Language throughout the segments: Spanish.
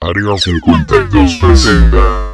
Área 52 presenta.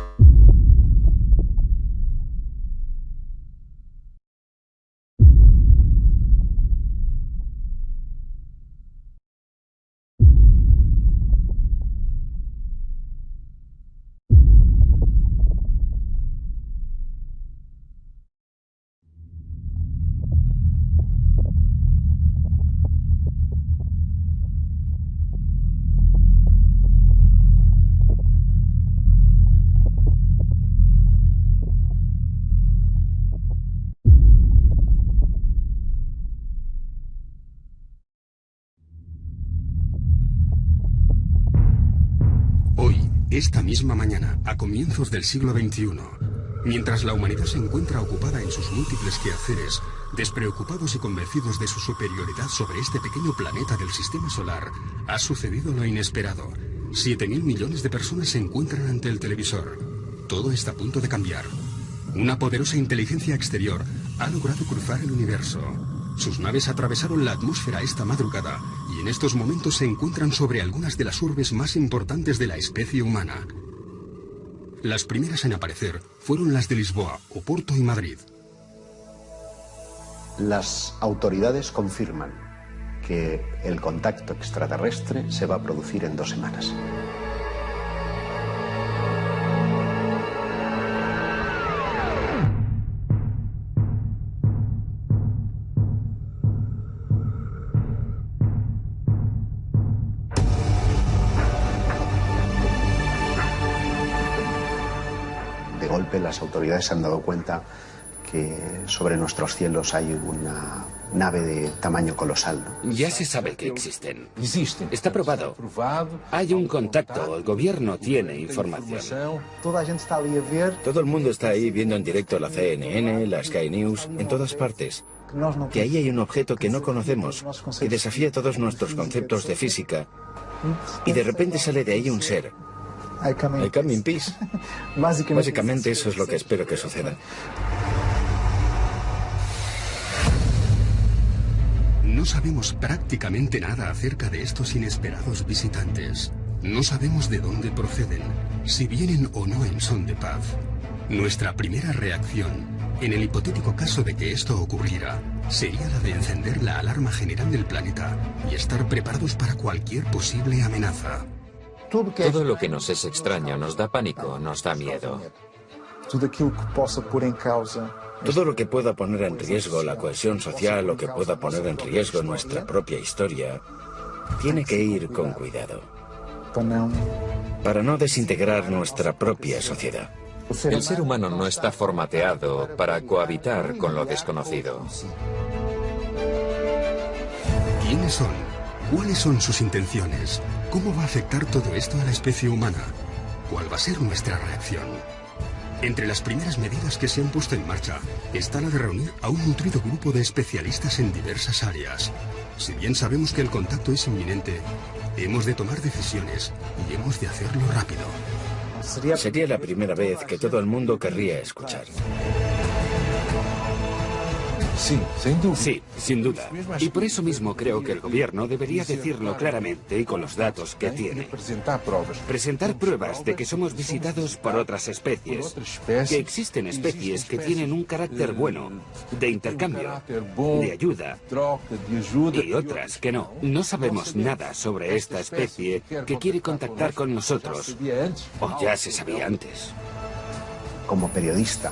Esta misma mañana, a comienzos del siglo XXI, mientras la humanidad se encuentra ocupada en sus múltiples quehaceres, despreocupados y convencidos de su superioridad sobre este pequeño planeta del sistema solar, ha sucedido lo inesperado. 7.000 millones de personas se encuentran ante el televisor. Todo está a punto de cambiar. Una poderosa inteligencia exterior ha logrado cruzar el universo. Sus naves atravesaron la atmósfera esta madrugada y en estos momentos se encuentran sobre algunas de las urbes más importantes de la especie humana. Las primeras en aparecer fueron las de Lisboa, Oporto y Madrid. Las autoridades confirman que el contacto extraterrestre se va a producir en 2 semanas. De golpe las autoridades se han dado cuenta que sobre nuestros cielos hay una nave de tamaño colosal, ¿no? Ya se sabe que existen. Está probado. Hay un contacto. El gobierno tiene información. Todo el mundo está ahí viendo en directo la CNN, la Sky News, en todas partes. Que ahí hay un objeto que no conocemos, que desafía todos nuestros conceptos de física. Y de repente sale de ahí un ser. I come in peace. Básicamente eso es lo que espero que suceda. No sabemos prácticamente nada acerca de estos inesperados visitantes. No sabemos de dónde proceden, si vienen o no en son de paz. Nuestra primera reacción, en el hipotético caso de que esto ocurriera, sería la de encender la alarma general del planeta y estar preparados para cualquier posible amenaza. Todo lo que nos es extraño nos da pánico, nos da miedo. Todo lo que pueda poner en riesgo la cohesión social o que pueda poner en riesgo nuestra propia historia, tiene que ir con cuidado. Para no desintegrar nuestra propia sociedad. El ser humano no está formateado para cohabitar con lo desconocido. ¿Quiénes son? ¿Cuáles son sus intenciones? ¿Cómo va a afectar todo esto a la especie humana? ¿Cuál va a ser nuestra reacción? Entre las primeras medidas que se han puesto en marcha está la de reunir a un nutrido grupo de especialistas en diversas áreas. Si bien sabemos que el contacto es inminente, hemos de tomar decisiones y hemos de hacerlo rápido. Sería la primera vez que todo el mundo querría escuchar. Sí, sin duda. Y por eso mismo creo que el gobierno debería decirlo claramente y con los datos que tiene. Presentar pruebas de que somos visitados por otras especies. Que existen especies que tienen un carácter bueno, de intercambio, de ayuda, y otras que no. No sabemos nada sobre esta especie que quiere contactar con nosotros. O ya se sabía antes. Como periodista,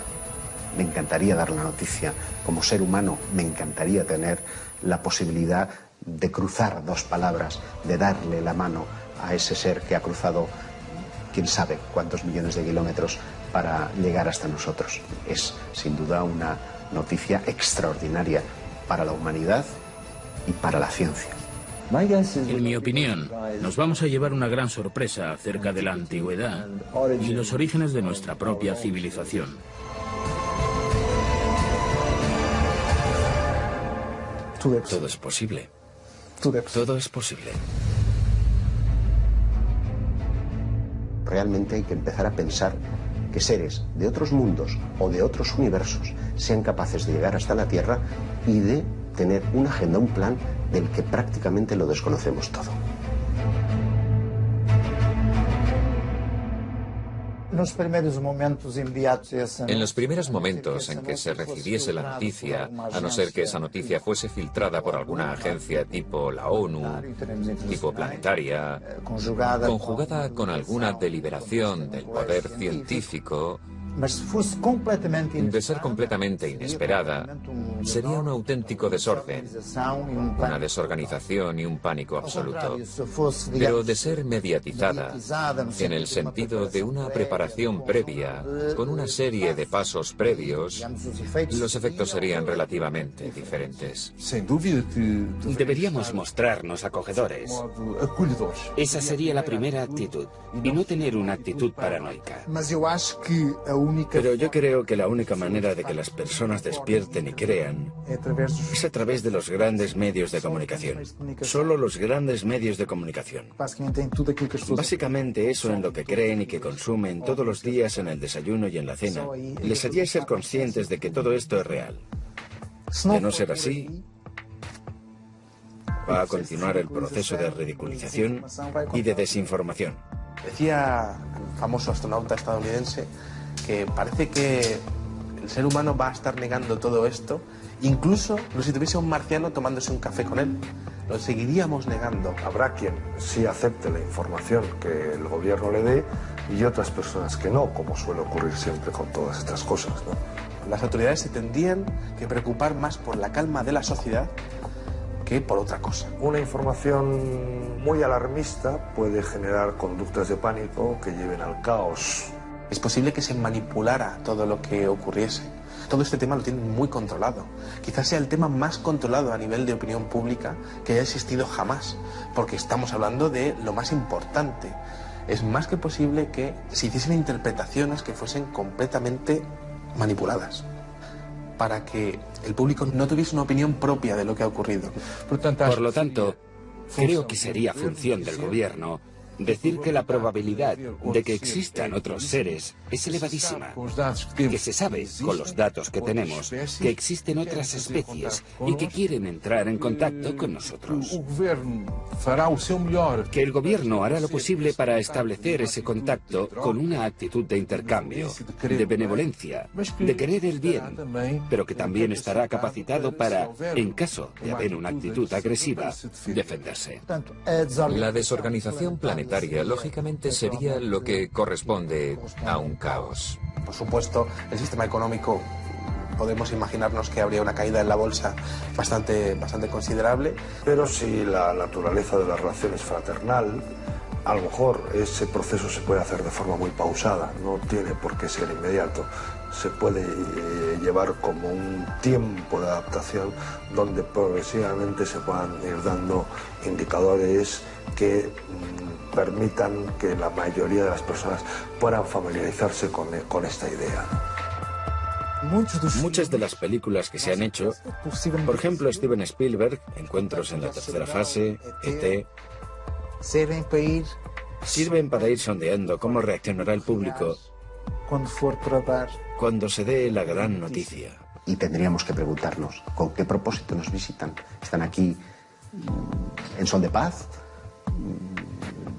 me encantaría dar la noticia. Como ser humano, me encantaría tener la posibilidad de cruzar 2 palabras, de darle la mano a ese ser que ha cruzado quién sabe cuántos millones de kilómetros para llegar hasta nosotros. Es, sin duda, una noticia extraordinaria para la humanidad y para la ciencia. En mi opinión, nos vamos a llevar una gran sorpresa acerca de la antigüedad y los orígenes de nuestra propia civilización. Todo es posible. Todo es posible. Realmente hay que empezar a pensar que seres de otros mundos o de otros universos sean capaces de llegar hasta la Tierra y de tener una agenda, un plan del que prácticamente lo desconocemos todo. En los primeros momentos en que se recibiese la noticia, a no ser que esa noticia fuese filtrada por alguna agencia tipo la ONU, tipo planetaria, conjugada con alguna deliberación del poder científico, de ser completamente inesperada, sería un auténtico desorden, una desorganización y un pánico absoluto. Pero de ser mediatizada, en el sentido de una preparación previa, con una serie de pasos previos, los efectos serían relativamente diferentes. Deberíamos mostrarnos acogedores. Esa sería la primera actitud, y no tener una actitud paranoica. Pero yo creo que la única manera de que las personas despierten y crean es a través de los grandes medios de comunicación. Solo los grandes medios de comunicación. Básicamente eso en lo que creen y que consumen todos los días en el desayuno y en la cena, les haría ser conscientes de que todo esto es real. De no ser así, va a continuar el proceso de ridiculización y de desinformación. Decía el famoso astronauta estadounidense que parece que el ser humano va a estar negando todo esto, incluso si tuviese un marciano tomándose un café con él. Lo seguiríamos negando. Habrá quien sí acepte la información que el gobierno le dé y otras personas que no, como suele ocurrir siempre con todas estas cosas, ¿no? Las autoridades se tendrían que preocupar más por la calma de la sociedad que por otra cosa. Una información muy alarmista puede generar conductas de pánico que lleven al caos. Es posible que se manipulara todo lo que ocurriese. Todo este tema lo tienen muy controlado. Quizás sea el tema más controlado a nivel de opinión pública que haya existido jamás, porque estamos hablando de lo más importante. Es más que posible que se hiciesen interpretaciones que fuesen completamente manipuladas, para que el público no tuviese una opinión propia de lo que ha ocurrido. Por lo tanto, creo que sería función del gobierno decir que la probabilidad de que existan otros seres es elevadísima, que se sabe, con los datos que tenemos, que existen otras especies y que quieren entrar en contacto con nosotros. Que el gobierno hará lo posible para establecer ese contacto con una actitud de intercambio, de benevolencia, de querer el bien, pero que también estará capacitado para, en caso de haber una actitud agresiva, defenderse. La desorganización planetaria lógicamente sería lo que corresponde a un caos. Por supuesto, el sistema económico, podemos imaginarnos que habría una caída en la bolsa bastante considerable. Pero si la naturaleza de la relación es fraternal, a lo mejor ese proceso se puede hacer de forma muy pausada, no tiene por qué ser inmediato. Se puede llevar como un tiempo de adaptación donde progresivamente se puedan ir dando indicadores que permitan que la mayoría de las personas puedan familiarizarse con esta idea. Muchas de las películas que se han hecho, por ejemplo Steven Spielberg, Encuentros en la tercera fase, E.T., sirven para ir sondeando cómo reaccionará el público cuando se dé la gran noticia. Y tendríamos que preguntarnos, ¿con qué propósito nos visitan? ¿Están aquí en son de paz?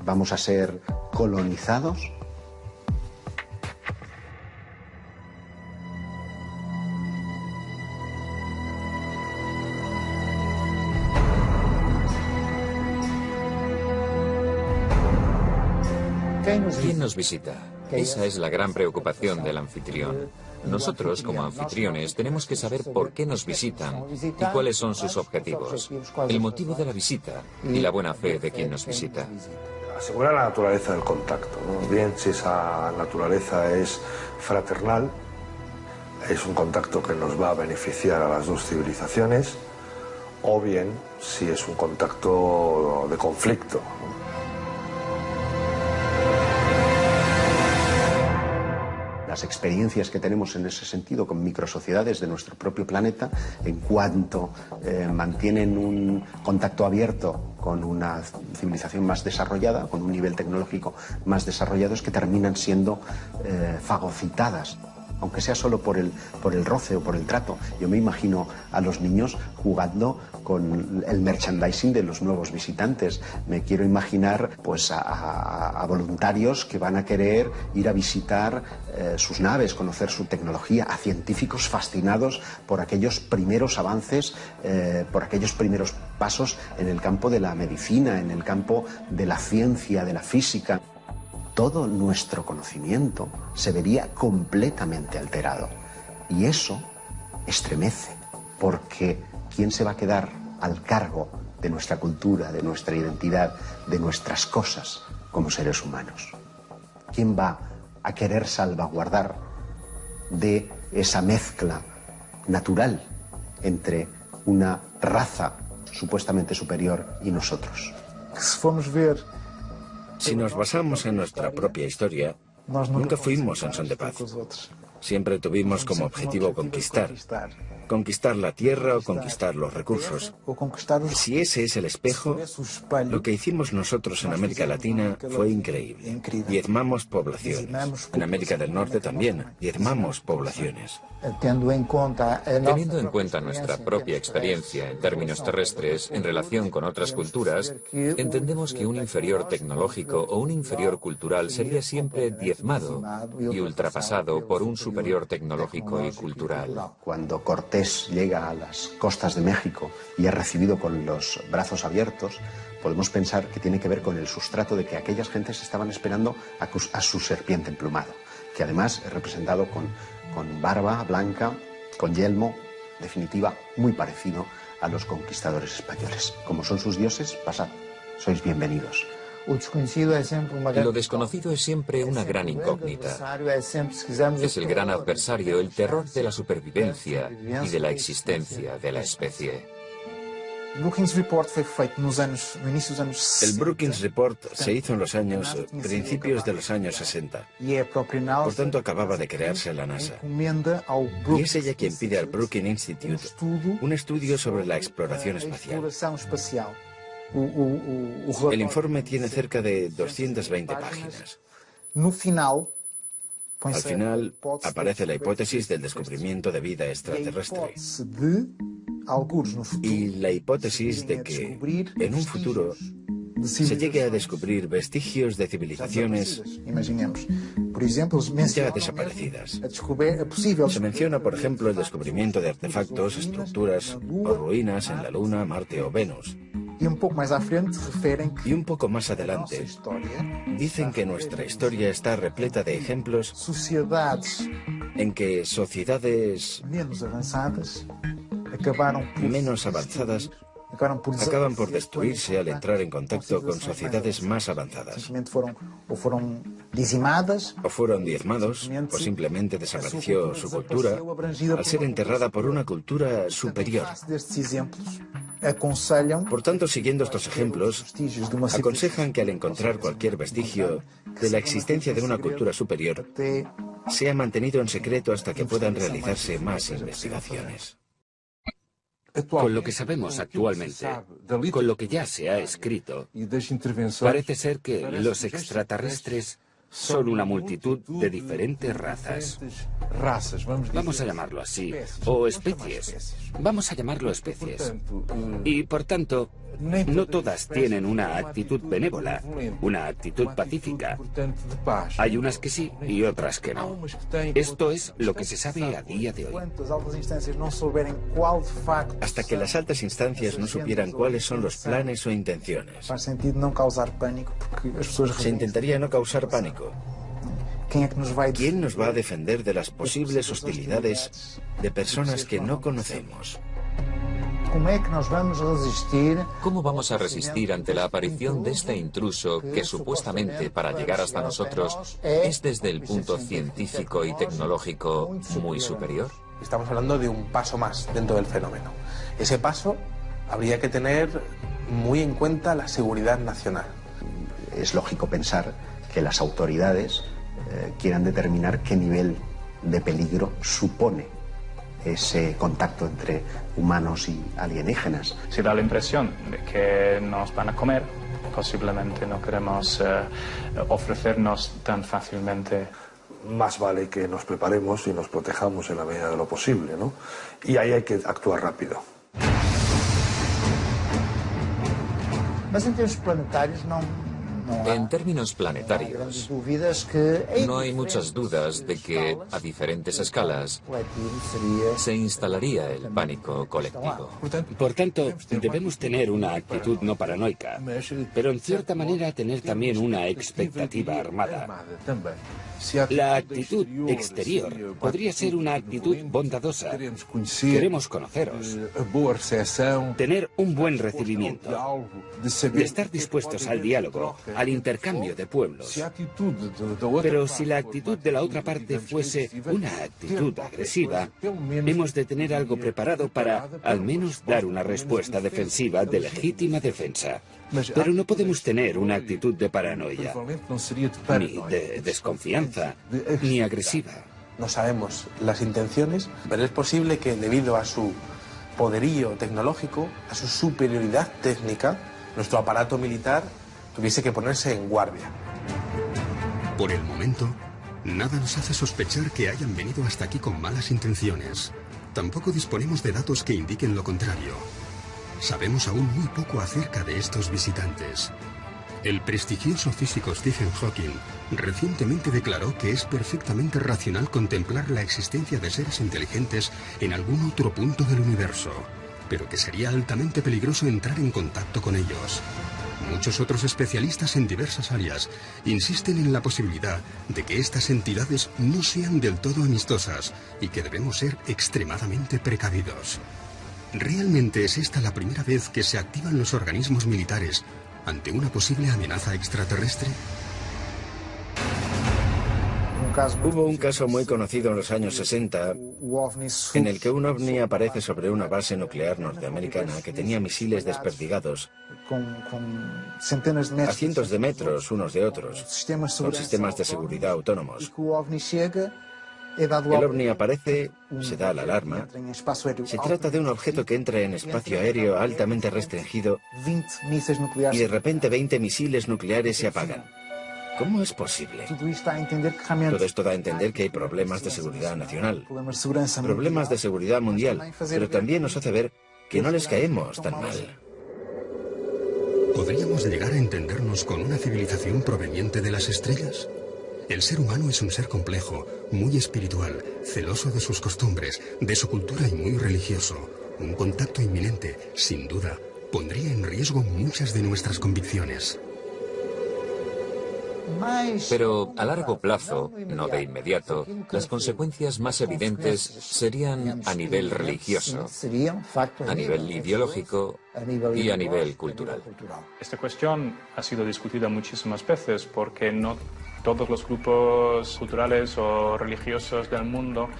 ¿Vamos a ser colonizados? ¿Quién nos visita? Esa es la gran preocupación del anfitrión. Nosotros, como anfitriones, tenemos que saber por qué nos visitan y cuáles son sus objetivos, el motivo de la visita y la buena fe de quien nos visita. Asegurar la naturaleza del contacto, ¿no? Bien si esa naturaleza es fraternal, es un contacto que nos va a beneficiar a las dos civilizaciones, o bien si es un contacto de conflicto, ¿no? Las experiencias que tenemos en ese sentido con microsociedades de nuestro propio planeta, en cuanto mantienen un contacto abierto con una civilización más desarrollada, con un nivel tecnológico más desarrollado, es que terminan siendo fagocitadas. aunque sea solo por el roce o por el trato. Yo me imagino a los niños jugando con el merchandising de los nuevos visitantes. Me quiero imaginar pues a voluntarios que van a querer ir a visitar sus naves, conocer su tecnología, a científicos fascinados por aquellos primeros avances, por aquellos primeros pasos en el campo de la medicina, en el campo de la ciencia, de la física. Todo nuestro conocimiento se vería completamente alterado. Y eso estremece, porque ¿quién se va a quedar al cargo de nuestra cultura, de nuestra identidad, de nuestras cosas como seres humanos? ¿Quién va a querer salvaguardar de esa mezcla natural entre una raza supuestamente superior y nosotros? Si nos basamos en nuestra propia historia, nunca fuimos en son de paz. Siempre tuvimos como objetivo conquistar la tierra o conquistar los recursos. Si ese es el espejo, lo que hicimos nosotros en América Latina fue increíble. Diezmamos poblaciones. En América del Norte también, diezmamos poblaciones. Teniendo en cuenta nuestra propia experiencia en términos terrestres en relación con otras culturas, entendemos que un inferior tecnológico o un inferior cultural sería siempre diezmado y ultrapasado por un superior tecnológico y cultural. Cuando Cortés llega a las costas de México y es recibido con los brazos abiertos, podemos pensar que tiene que ver con el sustrato de que aquellas gentes estaban esperando a su serpiente emplumado, que además es representado con barba blanca, con yelmo, definitiva, muy parecido a los conquistadores españoles. Como son sus dioses, pasad, sois bienvenidos. Lo desconocido es siempre una gran incógnita. Es el gran adversario, el terror de la supervivencia y de la existencia de la especie. El Brookings Report se hizo en los principios de los años 60. Por tanto, acababa de crearse la NASA. Y es ella quien pide al Brookings Institute un estudio sobre la exploración espacial. El informe tiene cerca de 220 páginas. Al final aparece la hipótesis del descubrimiento de vida extraterrestre y la hipótesis de que en un futuro se llegue a descubrir vestigios de civilizaciones ya desaparecidas. Se menciona, por ejemplo, el descubrimiento de artefactos, estructuras o ruinas en la Luna, Marte o Venus. Y un poco más adelante, dicen que nuestra historia está repleta de ejemplos en que sociedades menos avanzadas acaban por destruirse al entrar en contacto con sociedades más avanzadas. O fueron diezmados, o simplemente desapareció su cultura al ser enterrada por una cultura superior. Por tanto, siguiendo estos ejemplos, aconsejan que al encontrar cualquier vestigio de la existencia de una cultura superior, sea mantenido en secreto hasta que puedan realizarse más investigaciones. Con lo que sabemos actualmente, con lo que ya se ha escrito, parece ser que los extraterrestres son una multitud de diferentes razas. Vamos a llamarlo así, o especies. Vamos a llamarlo especies. Y por tanto, no todas tienen una actitud benévola, una actitud pacífica. Hay unas que sí y otras que no. Esto es lo que se sabe a día de hoy. Hasta que las altas instancias no supieran cuáles son los planes o intenciones. Se intentaría no causar pánico. ¿Quién nos va a defender de las posibles hostilidades de personas que no conocemos? ¿Cómo vamos a resistir ante la aparición de este intruso que supuestamente para llegar hasta nosotros es desde el punto científico y tecnológico muy superior? Estamos hablando de un paso más dentro del fenómeno. Ese paso habría que tener muy en cuenta la seguridad nacional. Es lógico pensar que las autoridades quieran determinar qué nivel de peligro supone ese contacto entre humanos y alienígenas. Si da la impresión de que nos van a comer, posiblemente no queremos ofrecernos tan fácilmente. más vale que nos preparemos y nos protejamos en la medida de lo posible, ¿no? Y ahí hay que actuar rápido. En términos planetarios, no hay muchas dudas de que, a diferentes escalas, se instalaría el pánico colectivo. Por tanto, debemos tener una actitud no paranoica, pero en cierta manera tener también una expectativa armada. La actitud exterior podría ser una actitud bondadosa. Queremos conoceros, tener un buen recibimiento, de estar dispuestos al diálogo, al intercambio de pueblos. Pero si la actitud de la otra parte fuese una actitud agresiva, hemos de tener algo preparado para, al menos, dar una respuesta defensiva de legítima defensa. Pero no podemos tener una actitud de paranoia, ni de desconfianza, ni agresiva. No sabemos las intenciones, pero es posible que debido a su poderío tecnológico, a su superioridad técnica, nuestro aparato militar tuviese que ponerse en guardia. Por el momento, nada nos hace sospechar que hayan venido hasta aquí con malas intenciones. Tampoco disponemos de datos que indiquen lo contrario. Sabemos aún muy poco acerca de estos visitantes. El prestigioso físico Stephen Hawking recientemente declaró que es perfectamente racional contemplar la existencia de seres inteligentes en algún otro punto del universo, pero que sería altamente peligroso entrar en contacto con ellos. Muchos otros especialistas en diversas áreas insisten en la posibilidad de que estas entidades no sean del todo amistosas y que debemos ser extremadamente precavidos. ¿Realmente es esta la primera vez que se activan los organismos militares ante una posible amenaza extraterrestre? Hubo un caso muy conocido en los años 60 en el que un ovni aparece sobre una base nuclear norteamericana que tenía misiles desperdigados a cientos de metros unos de otros, con sistemas de seguridad autónomos. El ovni aparece, se da la alarma. Se trata de un objeto que entra en espacio aéreo altamente restringido y de repente 20 misiles nucleares se apagan. ¿Cómo es posible? Todo esto da a entender que hay problemas de seguridad nacional, problemas de seguridad mundial, pero también nos hace ver que no les caemos tan mal. ¿Podríamos llegar a entendernos con una civilización proveniente de las estrellas? El ser humano es un ser complejo, muy espiritual, celoso de sus costumbres, de su cultura y muy religioso. Un contacto inminente, sin duda, pondría en riesgo muchas de nuestras convicciones. Pero a largo plazo, no de inmediato, las consecuencias más evidentes serían a nivel religioso, a nivel ideológico y a nivel cultural. Esta cuestión ha sido discutida muchísimas veces porque no todos los grupos culturales o religiosos del mundo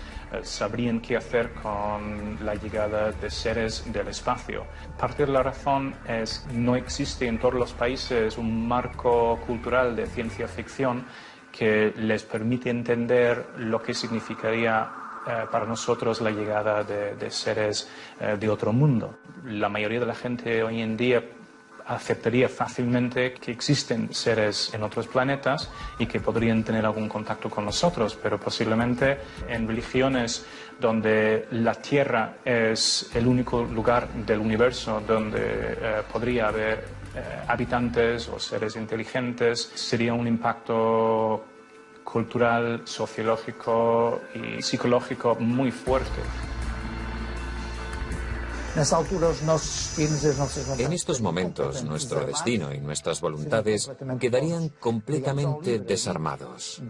sabrían qué hacer con la llegada de seres del espacio. Parte de la razón es que no existe en todos los países un marco cultural de ciencia ficción que les permite entender lo que significaría para nosotros la llegada de seres de otro mundo. La mayoría de la gente hoy en día aceptaría fácilmente que existen seres en otros planetas y que podrían tener algún contacto con nosotros, pero posiblemente en religiones donde la Tierra es el único lugar del universo donde podría haber habitantes o seres inteligentes, sería un impacto cultural, sociológico y psicológico muy fuerte. En estos momentos, nuestro destino y nuestras voluntades quedarían completamente desarmados.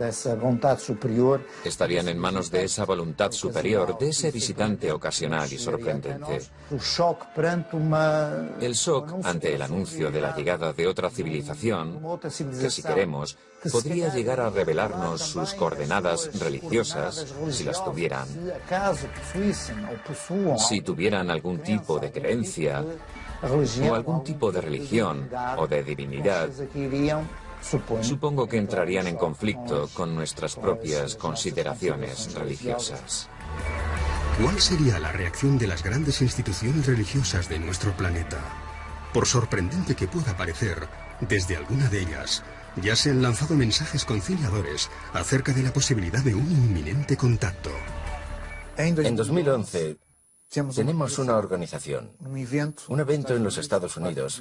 Estarían en manos de esa voluntad superior, de ese visitante ocasional y sorprendente. El shock ante el anuncio de la llegada de otra civilización, que si queremos, podría llegar a revelarnos sus coordenadas religiosas, si las tuvieran. Si tuvieran algún tipo de creencia, o algún tipo de religión o de divinidad, supongo que entrarían en conflicto con nuestras propias consideraciones religiosas. ¿Cuál sería la reacción de las grandes instituciones religiosas de nuestro planeta? Por sorprendente que pueda parecer, desde alguna de ellas, Ya se han lanzado mensajes conciliadores acerca de la posibilidad de un inminente contacto. En 2011 tenemos una organización, un evento en los Estados Unidos,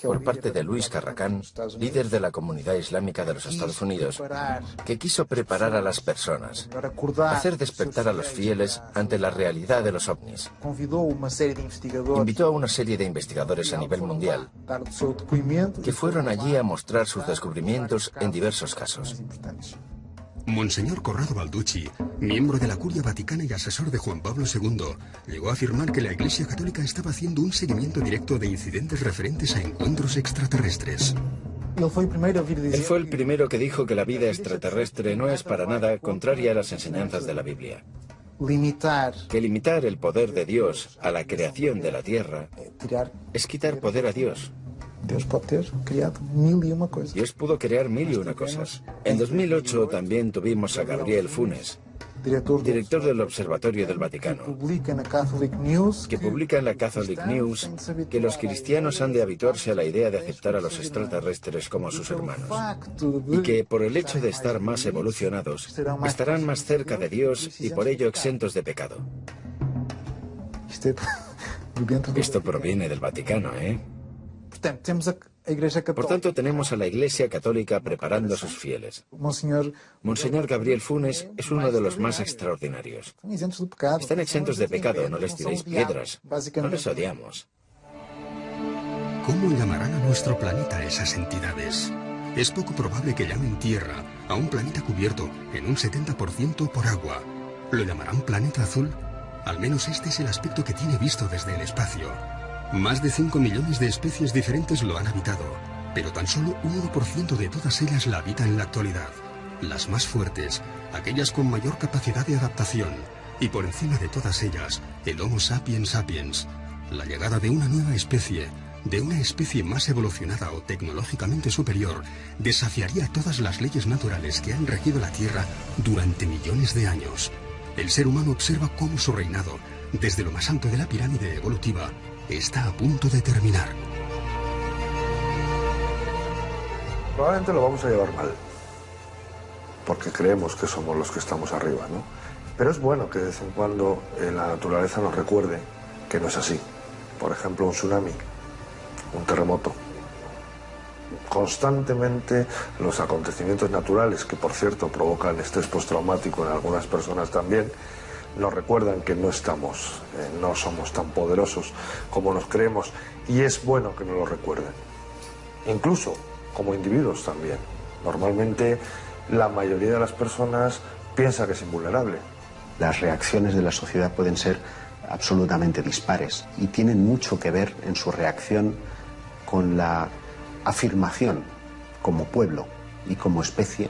por parte de Luis Farrakhan, líder de la comunidad islámica de los Estados Unidos, que quiso preparar a las personas, hacer despertar a los fieles ante la realidad de los ovnis. Invitó a una serie de investigadores a nivel mundial, que fueron allí a mostrar sus descubrimientos en diversos casos. Monseñor Corrado Balducci, miembro de la Curia Vaticana y asesor de Juan Pablo II, llegó a afirmar que la Iglesia Católica estaba haciendo un seguimiento directo de incidentes referentes a encuentros extraterrestres. Él fue el primero que dijo que la vida extraterrestre no es para nada contraria a las enseñanzas de la Biblia. Que limitar el poder de Dios a la creación de la Tierra es quitar poder a Dios. Dios pudo crear mil y una cosas. En 2008 también tuvimos a Gabriel Funes, director del Observatorio del Vaticano, que publica en la Catholic News que los cristianos han de habituarse a la idea de aceptar a los extraterrestres como sus hermanos, y que por el hecho de estar más evolucionados, estarán más cerca de Dios y por ello exentos de pecado. Esto proviene del Vaticano, ¿eh? Por tanto, tenemos a la Iglesia Católica preparando a sus fieles. Monseñor Gabriel Funes es uno de los más extraordinarios. Están exentos de pecado, no les tiréis piedras, no les odiamos. ¿Cómo llamarán a nuestro planeta esas entidades? Es poco probable que llamen Tierra a un planeta cubierto en un 70% por agua. ¿Lo llamarán planeta azul? Al menos este es el aspecto que tiene visto desde el espacio. Más de 5 millones de especies diferentes lo han habitado, pero tan solo un 1% de todas ellas la habitan en la actualidad. Las más fuertes, aquellas con mayor capacidad de adaptación, y por encima de todas ellas, el Homo sapiens sapiens. La llegada de una nueva especie, de una especie más evolucionada o tecnológicamente superior, desafiaría todas las leyes naturales que han regido la Tierra durante millones de años. El ser humano observa cómo su reinado, desde lo más alto de la pirámide evolutiva, está a punto de terminar. Probablemente lo vamos a llevar mal, porque creemos que somos los que estamos arriba, ¿no? Pero es bueno que de vez en cuando la naturaleza nos recuerde que no es así. Por ejemplo, un tsunami, un terremoto. Constantemente los acontecimientos naturales, que por cierto provocan estrés postraumático en algunas personas también, nos recuerdan que no somos tan poderosos como nos creemos, y es bueno que nos lo recuerden. Incluso como individuos también. Normalmente la mayoría de las personas piensa que es invulnerable. Las reacciones de la sociedad pueden ser absolutamente dispares y tienen mucho que ver en su reacción con la afirmación como pueblo y como especie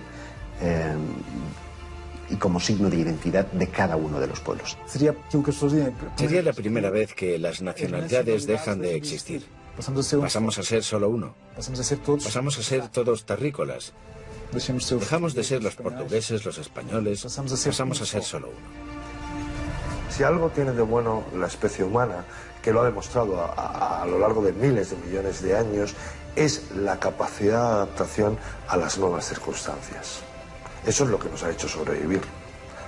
y como signo de identidad de cada uno de los pueblos. Sería la primera vez que las nacionalidades dejan de existir. Pasamos a ser solo uno. Pasamos a ser todos terrícolas. Dejamos de ser los portugueses, los españoles. Pasamos a ser solo uno. Si algo tiene de bueno la especie humana, que lo ha demostrado a lo largo de miles de millones de años, es la capacidad de adaptación a las nuevas circunstancias. Eso es lo que nos ha hecho sobrevivir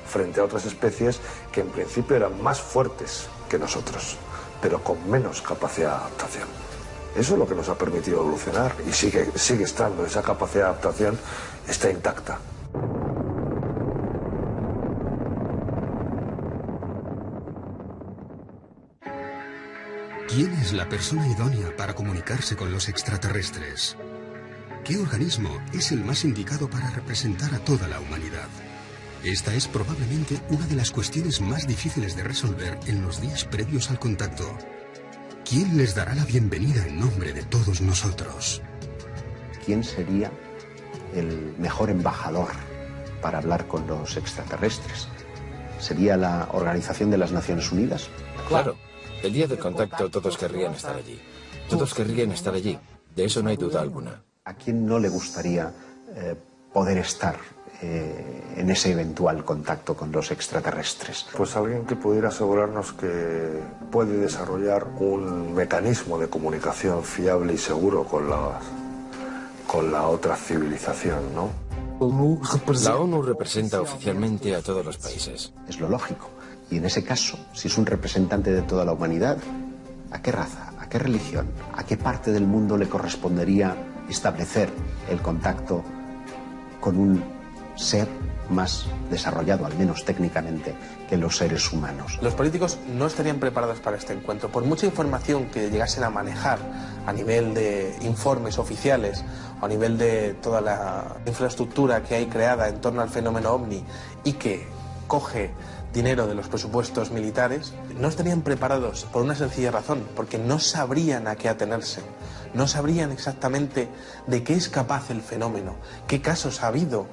frente a otras especies que en principio eran más fuertes que nosotros, pero con menos capacidad de adaptación. Eso es lo que nos ha permitido evolucionar y sigue estando, esa capacidad de adaptación está intacta. ¿Quién es la persona idónea para comunicarse con los extraterrestres? ¿Qué organismo es el más indicado para representar a toda la humanidad? Esta es probablemente una de las cuestiones más difíciles de resolver en los días previos al contacto. ¿Quién les dará la bienvenida en nombre de todos nosotros? ¿Quién sería el mejor embajador para hablar con los extraterrestres? ¿Sería la Organización de las Naciones Unidas? Claro. El día del contacto todos querrían estar allí. Todos querrían estar allí. De eso no hay duda alguna. ¿A quién no le gustaría poder estar en ese eventual contacto con los extraterrestres? Pues alguien que pudiera asegurarnos que puede desarrollar un mecanismo de comunicación fiable y seguro con con la otra civilización, ¿no? La ONU representa oficialmente a todos los países. Es lo lógico. Y en ese caso, si es un representante de toda la humanidad, ¿a qué raza, a qué religión, a qué parte del mundo le correspondería establecer el contacto con un ser más desarrollado, al menos técnicamente, que los seres humanos? Los políticos no estarían preparados para este encuentro. Por mucha información que llegasen a manejar a nivel de informes oficiales o a nivel de toda la infraestructura que hay creada en torno al fenómeno OVNI y que coge dinero de los presupuestos militares, no estarían preparados por una sencilla razón, porque no sabrían a qué atenerse, no sabrían exactamente de qué es capaz el fenómeno, qué casos ha habido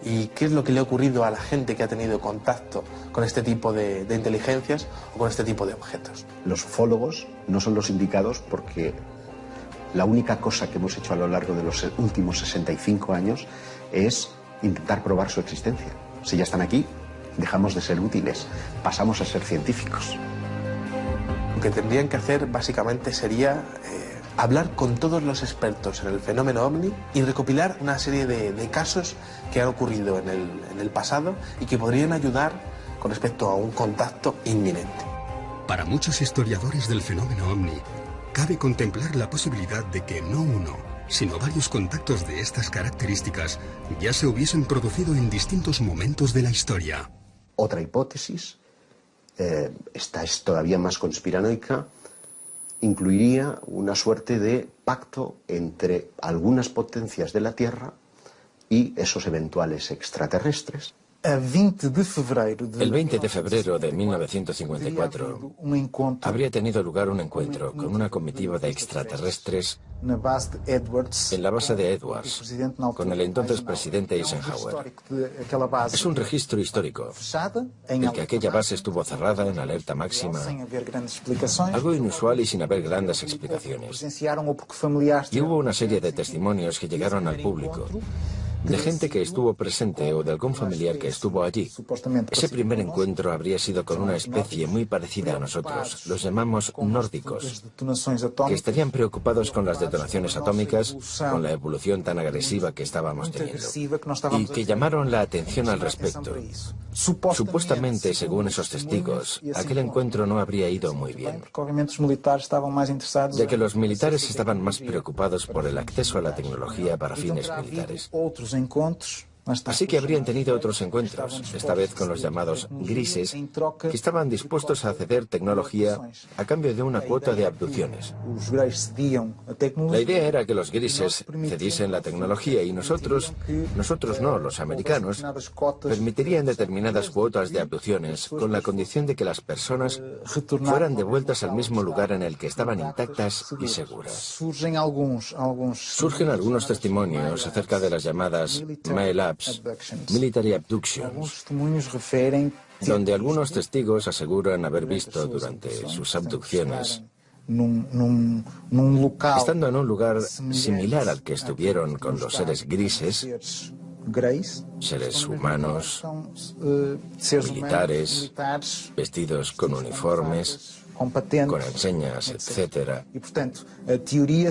y qué es lo que le ha ocurrido a la gente que ha tenido contacto con este tipo de inteligencias o con este tipo de objetos. Los ufólogos no son los indicados porque la única cosa que hemos hecho a lo largo de los últimos 65 años es intentar probar su existencia. Si ya están aquí, dejamos de ser útiles, pasamos a ser científicos. Lo que tendrían que hacer básicamente sería hablar con todos los expertos en el fenómeno OVNI y recopilar una serie de casos que han ocurrido en el pasado y que podrían ayudar con respecto a un contacto inminente. Para muchos historiadores del fenómeno OVNI, cabe contemplar la posibilidad de que no uno, sino varios contactos de estas características ya se hubiesen producido en distintos momentos de la historia. Otra hipótesis, esta es todavía más conspiranoica, incluiría una suerte de pacto entre algunas potencias de la Tierra y esos eventuales extraterrestres. El 20 de febrero de 1954 habría tenido lugar un encuentro con una comitiva de extraterrestres en la base de Edwards, con el entonces presidente Eisenhower. Es un registro histórico, el que aquella base estuvo cerrada en alerta máxima, algo inusual y sin haber grandes explicaciones. Y hubo una serie de testimonios que llegaron al público, de gente que estuvo presente o de algún familiar que estuvo allí. Ese primer encuentro habría sido con una especie muy parecida a nosotros, los llamamos nórdicos, que estarían preocupados con las detonaciones atómicas, con la evolución tan agresiva que estábamos teniendo, y que llamaron la atención al respecto. Supuestamente, según esos testigos, aquel encuentro no habría ido muy bien, ya que los militares estaban más preocupados por el acceso a la tecnología para fines militares. Así que habrían tenido otros encuentros, esta vez con los llamados grises, que estaban dispuestos a ceder tecnología a cambio de una cuota de abducciones. La idea era que los grises cediesen la tecnología y nosotros no, los americanos, permitirían determinadas cuotas de abducciones con la condición de que las personas fueran devueltas al mismo lugar en el que estaban intactas y seguras. Surgen algunos testimonios acerca de las llamadas MAELABs, Military Abductions, donde algunos testigos aseguran haber visto durante sus abducciones, estando en un lugar similar al que estuvieron con los seres grises, seres humanos, militares, vestidos con uniformes, con enseñas, etc.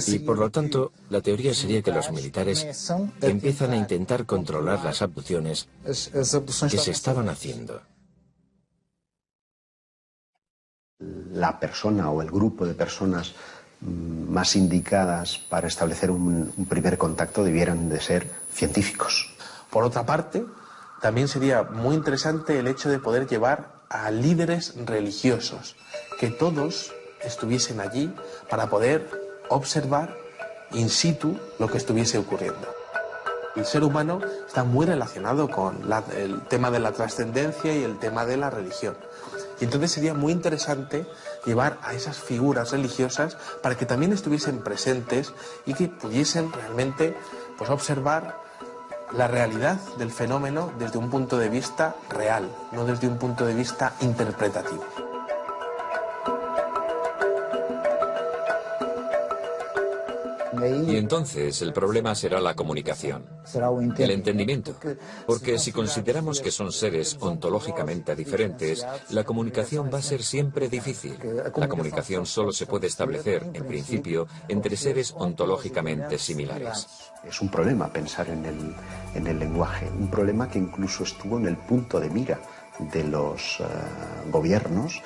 Y por lo tanto, la teoría sería que los militares empiezan a intentar controlar las abducciones que se estaban haciendo. La persona o el grupo de personas más indicadas para establecer un primer contacto debieran de ser científicos. Por otra parte, también sería muy interesante el hecho de poder llevar a líderes religiosos, que todos estuviesen allí para poder observar in situ lo que estuviese ocurriendo. El ser humano está muy relacionado con el tema de la trascendencia y el tema de la religión. Y entonces sería muy interesante llevar a esas figuras religiosas para que también estuviesen presentes y que pudiesen realmente observar la realidad del fenómeno desde un punto de vista real, no desde un punto de vista interpretativo. Y entonces el problema será la comunicación, el entendimiento. Porque si consideramos que son seres ontológicamente diferentes, la comunicación va a ser siempre difícil. La comunicación solo se puede establecer, en principio, entre seres ontológicamente similares. Es un problema pensar en el lenguaje, un problema que incluso estuvo en el punto de mira de los gobiernos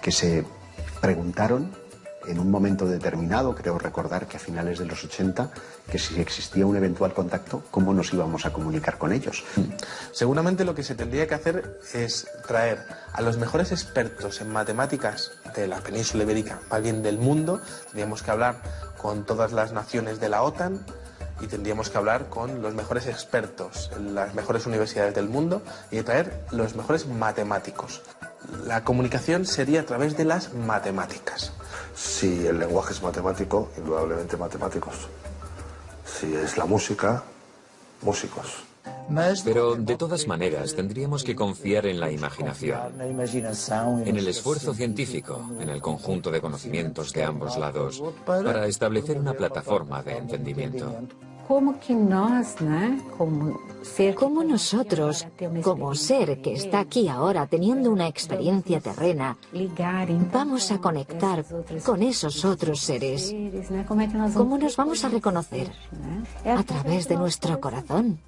que se preguntaron en un momento determinado, creo recordar que a finales de los 80, que si existía un eventual contacto, ¿cómo nos íbamos a comunicar con ellos? Seguramente lo que se tendría que hacer es traer a los mejores expertos en matemáticas de la península ibérica, más bien del mundo. Tendríamos que hablar con todas las naciones de la OTAN y tendríamos que hablar con los mejores expertos en las mejores universidades del mundo y traer los mejores matemáticos. La comunicación sería a través de las matemáticas. Si el lenguaje es matemático, indudablemente matemáticos. Si es la música, músicos. Pero de todas maneras tendríamos que confiar en la imaginación, en el esfuerzo científico, en el conjunto de conocimientos de ambos lados, para establecer una plataforma de entendimiento. Como nosotros, como ser que está aquí ahora teniendo una experiencia terrena, vamos a conectar con esos otros seres. ¿Cómo nos vamos a reconocer? A través de nuestro corazón.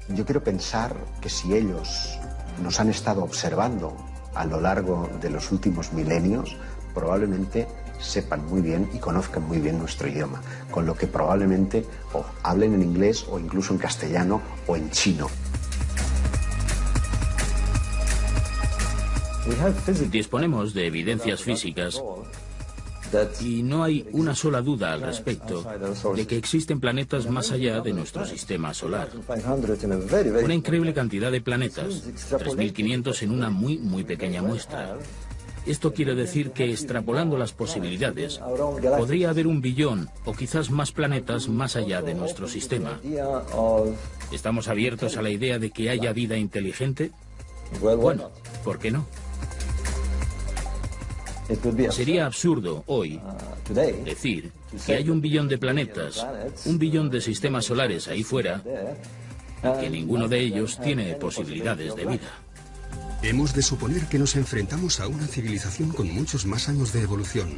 Yo quiero pensar que si ellos nos han estado observando a lo largo de los últimos milenios, probablemente sepan muy bien y conozcan muy bien nuestro idioma, con lo que probablemente o hablen en inglés o incluso en castellano o en chino. Disponemos de evidencias físicas y no hay una sola duda al respecto de que existen planetas más allá de nuestro sistema solar. Una increíble cantidad de planetas, 3.500 en una muy pequeña muestra. Esto quiere decir que, extrapolando las posibilidades, podría haber 1 billón o quizás más planetas más allá de nuestro sistema. ¿Estamos abiertos a la idea de que haya vida inteligente? Bueno, ¿por qué no? Sería absurdo hoy decir que hay 1 billón de planetas, 1 billón de sistemas solares ahí fuera, y que ninguno de ellos tiene posibilidades de vida. Hemos de suponer que nos enfrentamos a una civilización con muchos más años de evolución,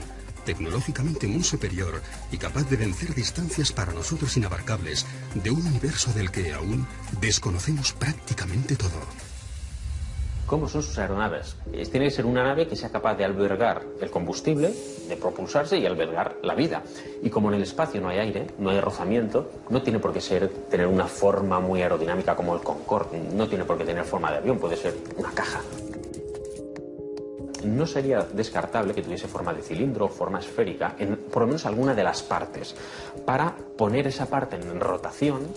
tecnológicamente muy superior y capaz de vencer distancias para nosotros inabarcables de un universo del que aún desconocemos prácticamente todo. ¿Cómo son sus aeronaves? Tiene que ser una nave que sea capaz de albergar el combustible, de propulsarse y albergar la vida. Y como en el espacio no hay aire, no hay rozamiento, no tiene por qué tener una forma muy aerodinámica como el Concorde, no tiene por qué tener forma de avión, puede ser una caja. No sería descartable que tuviese forma de cilindro o forma esférica, en por lo menos alguna de las partes, para poner esa parte en rotación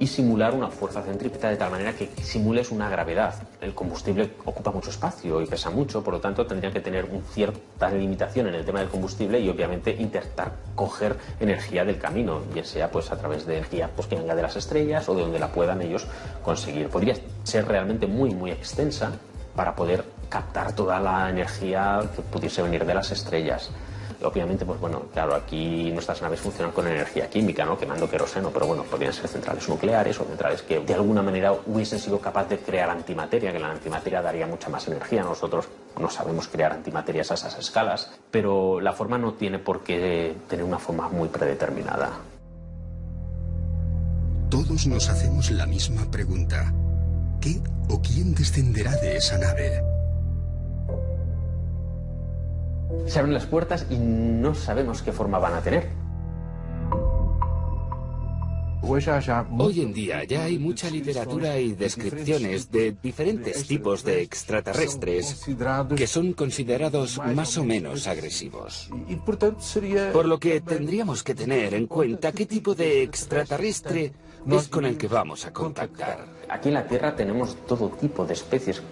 y simular una fuerza centrípeta de tal manera que simules una gravedad. El combustible ocupa mucho espacio y pesa mucho, por lo tanto tendría que tener una cierta limitación en el tema del combustible y obviamente intentar coger energía del camino, ya sea pues a través de energía pues, que venga de las estrellas o de donde la puedan ellos conseguir. Podría ser realmente muy extensa para poder captar toda la energía que pudiese venir de las estrellas. Obviamente, pues bueno, claro, aquí nuestras naves funcionan con energía química, ¿no? Quemando queroseno, pero bueno, podrían ser centrales nucleares o centrales que de alguna manera hubiesen sido capaces de crear antimateria, que la antimateria daría mucha más energía. Nosotros no sabemos crear antimaterias a esas escalas, pero la forma no tiene por qué tener una forma muy predeterminada. Todos nos hacemos la misma pregunta. ¿Qué o quién descenderá de esa nave? Se abren las puertas y no sabemos qué forma van a tener. Hoy en día ya hay mucha literatura y descripciones de diferentes tipos de extraterrestres que son considerados más o menos agresivos. Por lo que tendríamos que tener en cuenta qué tipo de extraterrestre es con el que vamos a contactar. Aquí en la Tierra tenemos todo tipo de especies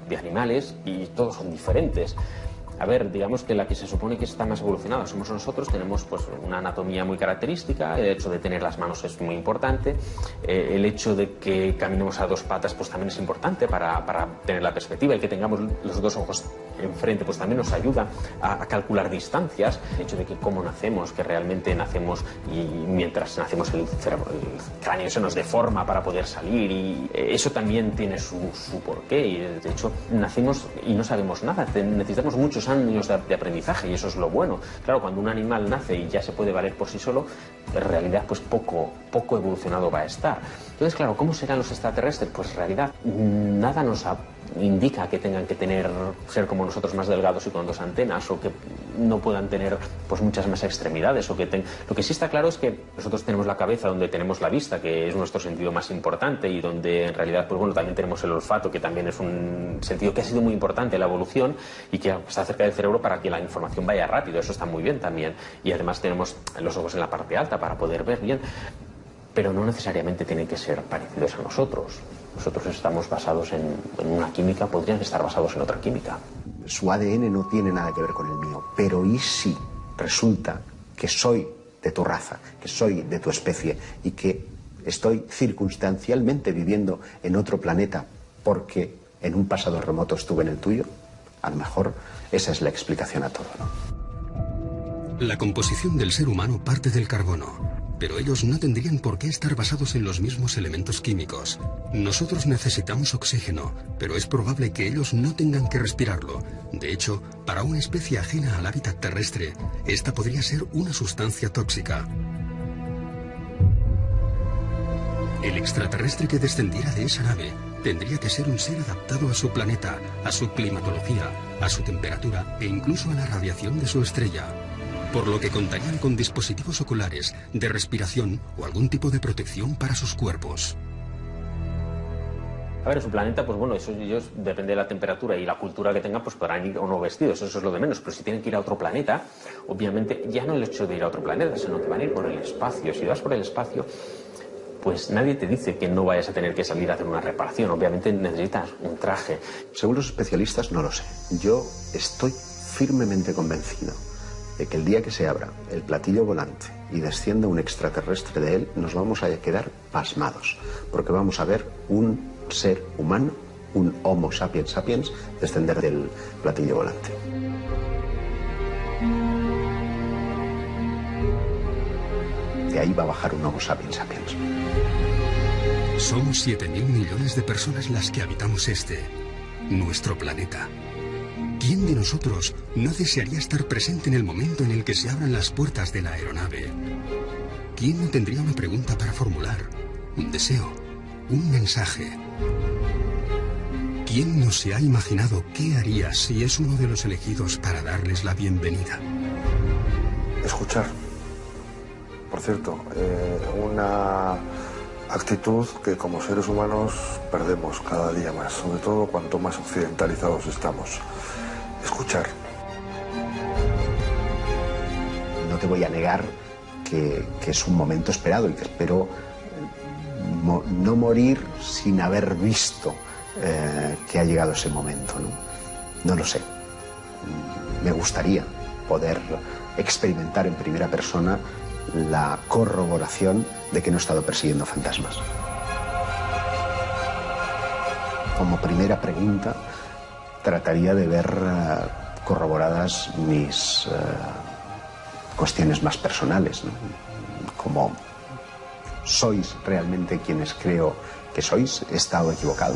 de animales y todos son diferentes. A ver, digamos que la que se supone que está más evolucionada somos nosotros, tenemos pues una anatomía muy característica, el hecho de tener las manos es muy importante, el hecho de que caminemos a dos patas pues también es importante para tener la perspectiva, el que tengamos los dos ojos enfrente pues también nos ayuda a calcular distancias, el hecho de que cómo nacemos, que realmente nacemos y mientras nacemos el cráneo se nos deforma para poder salir y eso también tiene su porqué y de hecho nacemos y no sabemos nada, necesitamos muchos años de aprendizaje y eso es lo bueno. Claro, cuando un animal nace y ya se puede valer por sí solo, en realidad pues poco evolucionado va a estar. Entonces, claro, ¿cómo serán los extraterrestres? Pues en realidad nada nos indica que tengan que ser como nosotros más delgados y con dos antenas o que no puedan tener pues muchas más extremidades o que lo que sí está claro es que nosotros tenemos la cabeza donde tenemos la vista, que es nuestro sentido más importante y donde en realidad pues bueno, también tenemos el olfato, que también es un sentido que ha sido muy importante en la evolución y que está cerca del cerebro para que la información vaya rápido, eso está muy bien también y además tenemos los ojos en la parte alta para poder ver bien, pero no necesariamente tienen que ser parecidos a nosotros. Nosotros estamos basados en una química, podrían estar basados en otra química. Su ADN no tiene nada que ver con el mío, pero ¿y si resulta que soy de tu raza, que soy de tu especie y que estoy circunstancialmente viviendo en otro planeta porque en un pasado remoto estuve en el tuyo? A lo mejor esa es la explicación a todo, ¿no? La composición del ser humano parte del carbono. Pero ellos no tendrían por qué estar basados en los mismos elementos químicos. Nosotros necesitamos oxígeno, pero es probable que ellos no tengan que respirarlo. De hecho, para una especie ajena al hábitat terrestre, esta podría ser una sustancia tóxica. El extraterrestre que descendiera de esa nave tendría que ser un ser adaptado a su planeta, a su climatología, a su temperatura e incluso a la radiación de su estrella. Por lo que contarían con dispositivos oculares, de respiración o algún tipo de protección para sus cuerpos. A ver, en su planeta, pues bueno, eso ellos, depende de la temperatura y la cultura que tengan, pues podrán ir o no vestidos, eso es lo de menos. Pero si tienen que ir a otro planeta, obviamente, ya no el hecho de ir a otro planeta, sino que van a ir por el espacio. Si vas por el espacio, pues nadie te dice que no vayas a tener que salir a hacer una reparación. Obviamente necesitas un traje. Según los especialistas, no lo sé. Yo estoy firmemente convencido de que el día que se abra el platillo volante y descienda un extraterrestre de él, nos vamos a quedar pasmados, porque vamos a ver un ser humano, un Homo sapiens sapiens, descender del platillo volante. De ahí va a bajar un Homo sapiens sapiens. Somos 7.000 millones de personas las que habitamos nuestro planeta. ¿Quién de nosotros no desearía estar presente en el momento en el que se abran las puertas de la aeronave? ¿Quién no tendría una pregunta para formular? Un deseo, un mensaje. ¿Quién no se ha imaginado qué haría si es uno de los elegidos para darles la bienvenida? Escuchar. Por cierto, una actitud que como seres humanos perdemos cada día más, sobre todo cuanto más occidentalizados estamos. Escuchar. No te voy a negar que es un momento esperado y que espero no morir sin haber visto que ha llegado ese momento, ¿no? No lo sé. Me gustaría poder experimentar en primera persona la corroboración de que no he estado persiguiendo fantasmas. Como primera pregunta, trataría de ver corroboradas mis cuestiones más personales, ¿no? Como, ¿sois realmente quienes creo que sois? ¿He estado equivocado?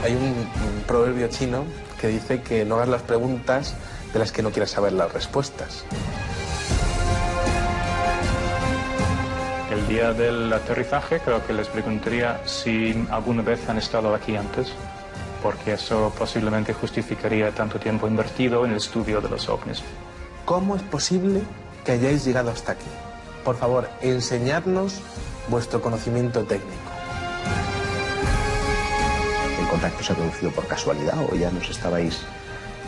Hay un proverbio chino que dice que no hagas las preguntas de las que no quieras saber las respuestas. El día del aterrizaje creo que les preguntaría si alguna vez han estado aquí antes, porque eso posiblemente justificaría tanto tiempo invertido en el estudio de los ovnis. ¿Cómo es posible que hayáis llegado hasta aquí? Por favor, enseñadnos vuestro conocimiento técnico. ¿El contacto se ha producido por casualidad o ya nos estabais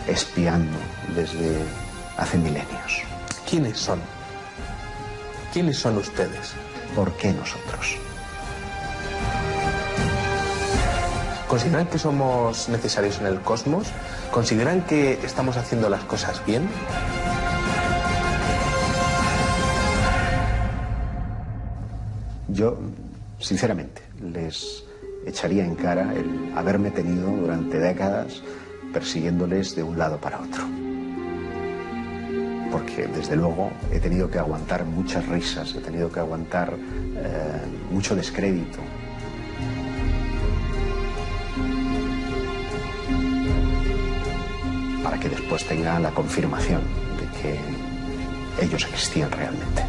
espiando desde hace milenios? ¿Quiénes son? ¿Quiénes son ustedes? ¿Por qué nosotros? ¿Consideran que somos necesarios en el cosmos? ¿Consideran que estamos haciendo las cosas bien? Yo, sinceramente, les echaría en cara el haberme tenido durante décadas persiguiéndoles de un lado para otro. Porque, desde luego, he tenido que aguantar muchas risas, he tenido que aguantar mucho descrédito. Para que después tenga la confirmación de que ellos existían realmente.